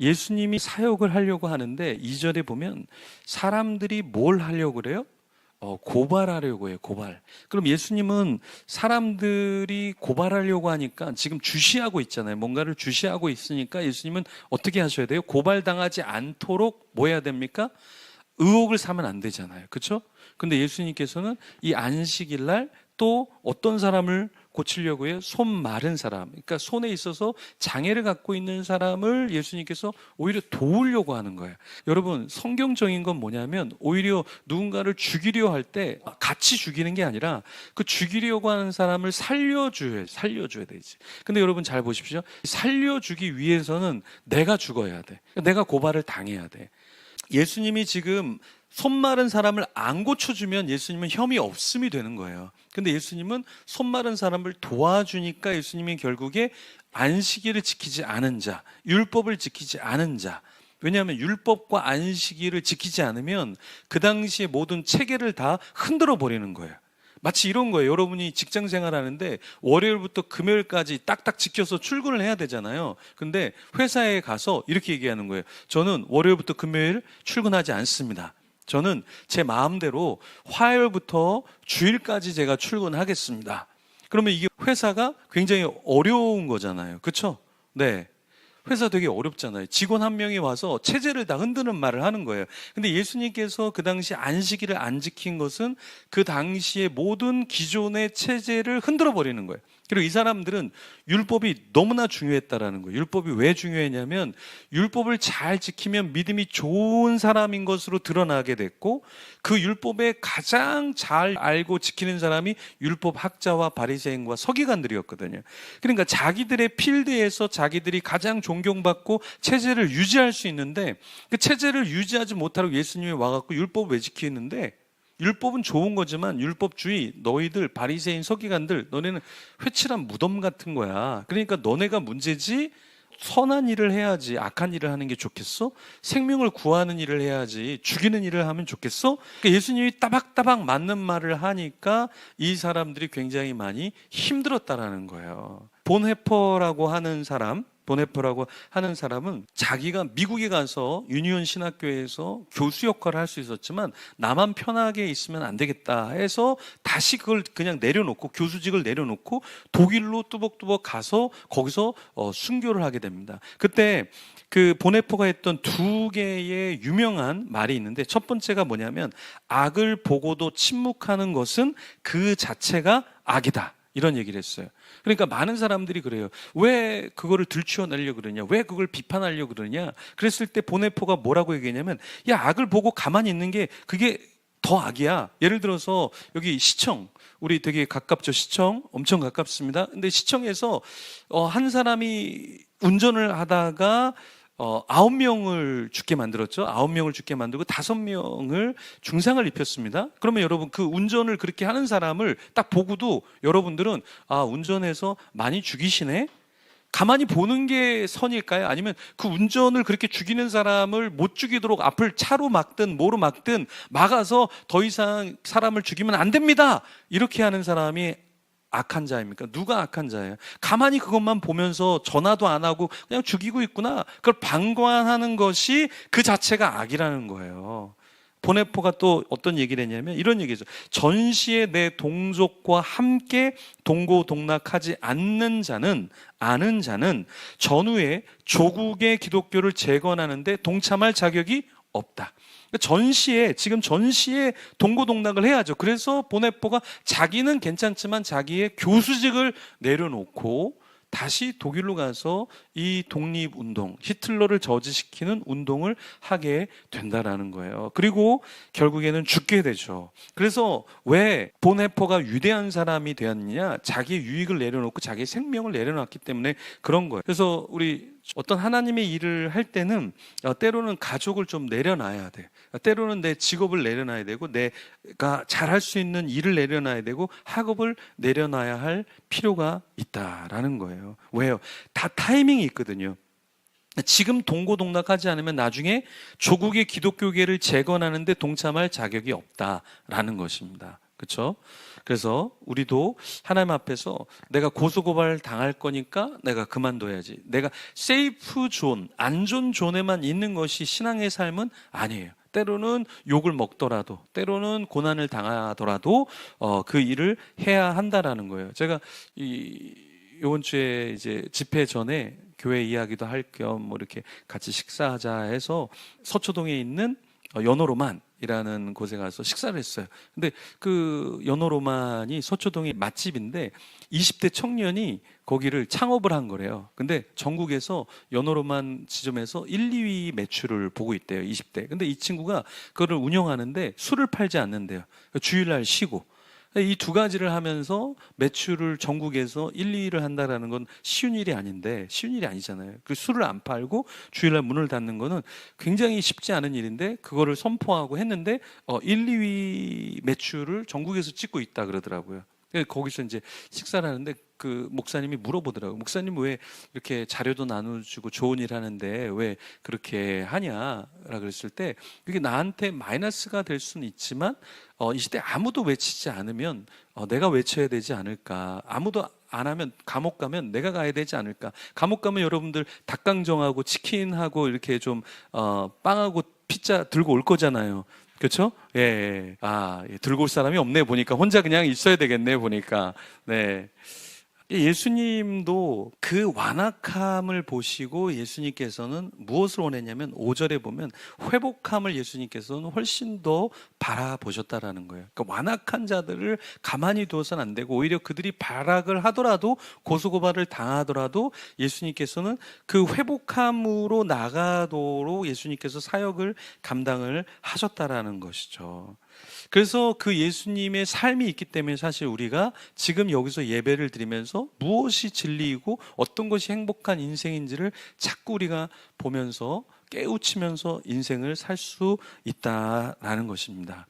예수님이 사역을 하려고 하는데 2절에 보면 사람들이 뭘 하려고 그래요? 고발하려고 해요. 고발. 그럼 예수님은 사람들이 고발하려고 하니까 지금 주시하고 있잖아요. 뭔가를 주시하고 있으니까 예수님은 어떻게 하셔야 돼요? 고발당하지 않도록 뭐 해야 됩니까? 의혹을 사면 안 되잖아요. 그렇죠? 근데 예수님께서는 이 안식일 날 또 어떤 사람을 고치려고 해요? 손 마른 사람. 그러니까 손에 있어서 장애를 갖고 있는 사람을 예수님께서 오히려 도우려고 하는 거예요. 여러분, 성경적인 건 뭐냐면 오히려 누군가를 죽이려 할 때 같이 죽이는 게 아니라 그 죽이려고 하는 사람을 살려줘야 되지. 근데 여러분 잘 보십시오. 살려주기 위해서는 내가 죽어야 돼. 내가 고발을 당해야 돼. 예수님이 지금 손 마른 사람을 안 고쳐주면 예수님은 혐의 없음이 되는 거예요. 근데 예수님은 손 마른 사람을 도와주니까 예수님이 결국에 안식일을 지키지 않은 자, 율법을 지키지 않은 자. 왜냐하면 율법과 안식일을 지키지 않으면 그 당시의 모든 체계를 다 흔들어 버리는 거예요. 마치 이런 거예요. 여러분이 직장 생활하는데 월요일부터 금요일까지 딱딱 지켜서 출근을 해야 되잖아요. 근데 회사에 가서 이렇게 얘기하는 거예요. 저는 월요일부터 금요일 출근하지 않습니다. 저는 제 마음대로 화요일부터 주일까지 제가 출근하겠습니다. 그러면 이게 회사가 굉장히 어려운 거잖아요. 그렇죠? 네. 회사 되게 어렵잖아요. 직원 한 명이 와서 체제를 다 흔드는 말을 하는 거예요. 근데 예수님께서 그 당시 안식일을 안 지킨 것은 그 당시의 모든 기존의 체제를 흔들어 버리는 거예요. 그리고 이 사람들은 율법이 너무나 중요했다라는 거예요. 율법이 왜 중요했냐면 율법을 잘 지키면 믿음이 좋은 사람인 것으로 드러나게 됐고, 그 율법에 가장 잘 알고 지키는 사람이 율법 학자와 바리새인과 서기관들이었거든요. 그러니까 자기들의 필드에서 자기들이 가장 존경받고 체제를 유지할 수 있는데, 그 체제를 유지하지 못하고 예수님이 와갖고 율법을 왜 지키는데, 율법은 좋은 거지만 율법주의, 너희들 바리새인 서기관들, 너네는 회칠한 무덤 같은 거야. 그러니까 너네가 문제지, 선한 일을 해야지 악한 일을 하는 게 좋겠어? 생명을 구하는 일을 해야지 죽이는 일을 하면 좋겠어? 그러니까 예수님이 따박따박 맞는 말을 하니까 이 사람들이 굉장히 많이 힘들었다라는 거예요. 본헤퍼라고 하는 사람은 자기가 미국에 가서 유니온 신학교에서 교수 역할을 할 수 있었지만 나만 편하게 있으면 안 되겠다 해서 다시 그걸 그냥 내려놓고, 교수직을 내려놓고 독일로 뚜벅뚜벅 가서 거기서 순교를 하게 됩니다. 그때 그 보네포가 했던 두 개의 유명한 말이 있는데, 첫 번째가 뭐냐면 악을 보고도 침묵하는 것은 그 자체가 악이다, 이런 얘기를 했어요. 그러니까 많은 사람들이 그래요. 왜 그거를 들추어내려고 그러냐? 왜 그걸 비판하려고 그러냐? 그랬을 때 보네포가 뭐라고 얘기했냐면, 야, 악을 보고 가만히 있는 게 그게 더 악이야. 예를 들어서 여기 시청, 우리 되게 가깝죠. 시청 엄청 가깝습니다. 근데 시청에서 한 사람이 운전을 하다가 9명을 죽게 만들었죠. 9명을 죽게 만들고 5명을 중상을 입혔습니다. 그러면 여러분, 그 운전을 그렇게 하는 사람을 딱 보고도 여러분들은 운전해서 많이 죽이시네? 가만히 보는 게 선일까요? 아니면 그 운전을 그렇게 죽이는 사람을 못 죽이도록 앞을 차로 막든 뭐로 막든 막아서 더 이상 사람을 죽이면 안 됩니다, 이렇게 하는 사람이 악한 자입니까? 누가 악한 자예요? 가만히 그것만 보면서 전화도 안 하고 그냥 죽이고 있구나, 그걸 방관하는 것이 그 자체가 악이라는 거예요. 보네포가 또 어떤 얘기를 했냐면 이런 얘기죠. 전시에 내 동족과 함께 동고동락하지 아는 자는 전후에 조국의 기독교를 재건하는데 동참할 자격이 없다. 지금 전시에 동고동락을 해야죠. 그래서 보네포가 자기는 괜찮지만 자기의 교수직을 내려놓고 다시 독일로 가서 이 독립운동, 히틀러를 저지시키는 운동을 하게 된다라는 거예요. 그리고 결국에는 죽게 되죠. 그래서 왜 보네포가 위대한 사람이 되었느냐? 자기의 유익을 내려놓고 자기의 생명을 내려놨기 때문에 그런 거예요. 그래서 우리 어떤 하나님의 일을 할 때는 때로는 가족을 좀 내려놔야 돼. 때로는 내 직업을 내려놔야 되고, 내가 잘할 수 있는 일을 내려놔야 되고, 학업을 내려놔야 할 필요가 있다라는 거예요. 왜요? 다 타이밍이 있거든요. 지금 동고동락하지 않으면 나중에 조국의 기독교계를 재건하는데 동참할 자격이 없다라는 것입니다. 그렇죠? 그래서 우리도 하나님 앞에서 내가 고소고발 당할 거니까 내가 그만둬야지. 내가 세이프 존, 안전 존에만 있는 것이 신앙의 삶은 아니에요. 때로는 욕을 먹더라도, 때로는 고난을 당하더라도 그 일을 해야 한다라는 거예요. 제가 이번 주에 이제 집회 전에 교회 이야기도 할 겸 뭐 이렇게 같이 식사하자 해서 서초동에 있는 연어로만이라는 곳에 가서 식사를 했어요. 근데 그 연어로만이 서초동의 맛집인데 20대 청년이 거기를 창업을 한 거래요. 근데 전국에서 연어로만 지점에서 1, 2위 매출을 보고 있대요. 20대. 근데 이 친구가 그거를 운영하는데 술을 팔지 않는데요. 주일날 쉬고. 이 두 가지를 하면서 매출을 전국에서 1, 2위를 한다라는 건 쉬운 일이 아닌데, 쉬운 일이 아니잖아요. 그 술을 안 팔고 주일날 문을 닫는 거는 굉장히 쉽지 않은 일인데, 그거를 선포하고 했는데 1, 2위 매출을 전국에서 찍고 있다 그러더라고요. 거기서 이제 식사를 하는데 그 목사님이 물어보더라고요. 목사님 왜 이렇게 자료도 나눠주고 좋은 일 하는데 왜 그렇게 하냐라 그랬을 때, 그게 나한테 마이너스가 될 수는 있지만 이 시대 아무도 외치지 않으면 내가 외쳐야 되지 않을까. 아무도 안 하면 감옥 가면 내가 가야 되지 않을까. 감옥 가면 여러분들 닭강정하고 치킨하고 이렇게 좀 빵하고 피자 들고 올 거잖아요. 그렇죠? 예, 예. 들고 올 사람이 없네 보니까 혼자 그냥 있어야 되겠네 보니까. 네. 예수님도 그 완악함을 보시고 예수님께서는 무엇을 원했냐면 5절에 보면 회복함을 예수님께서는 훨씬 더 바라보셨다라는 거예요. 그러니까 완악한 자들을 가만히 두어서는 안 되고 오히려 그들이 발악을 하더라도 고소고발을 당하더라도 예수님께서는 그 회복함으로 나가도록 예수님께서 사역을 감당을 하셨다라는 것이죠. 그래서 그 예수님의 삶이 있기 때문에 사실 우리가 지금 여기서 예배를 드리면서 무엇이 진리이고 어떤 것이 행복한 인생인지를 자꾸 우리가 보면서 깨우치면서 인생을 살 수 있다라는 것입니다.